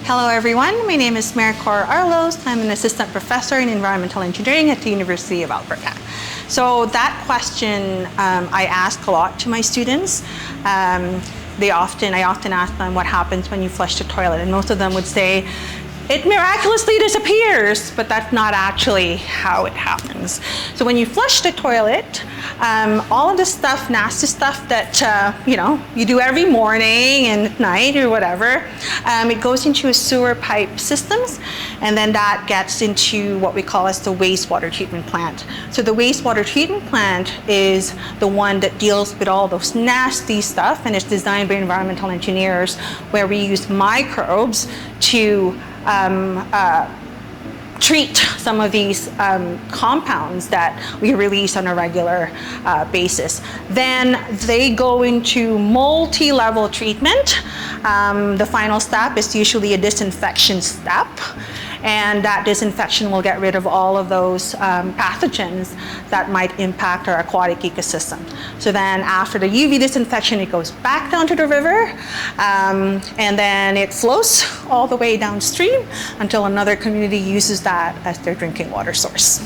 Hello everyone, my name is Maricor Arlos. I'm an assistant professor in environmental engineering at the University of Alberta. So that question I ask a lot to my students. I often ask them what happens when you flush the toilet, and most of them would say, it miraculously disappears, but that's not actually how it happens. So when you flush the toilet, all of the stuff, nasty stuff that you do every morning and at night or whatever, it goes into a sewer pipe systems, and then that gets into what we call as the wastewater treatment plant. So the wastewater treatment plant is the one that deals with all those nasty stuff, and it's designed by environmental engineers where we use microbes to treat some of these compounds that we release on a regular basis. Then they go into multi-level treatment. The final step is usually a disinfection step, and that disinfection will get rid of all of those pathogens that might impact our aquatic ecosystem. So then after the UV disinfection, it goes back down to the river, and then it flows all the way downstream until another community uses that as their drinking water source.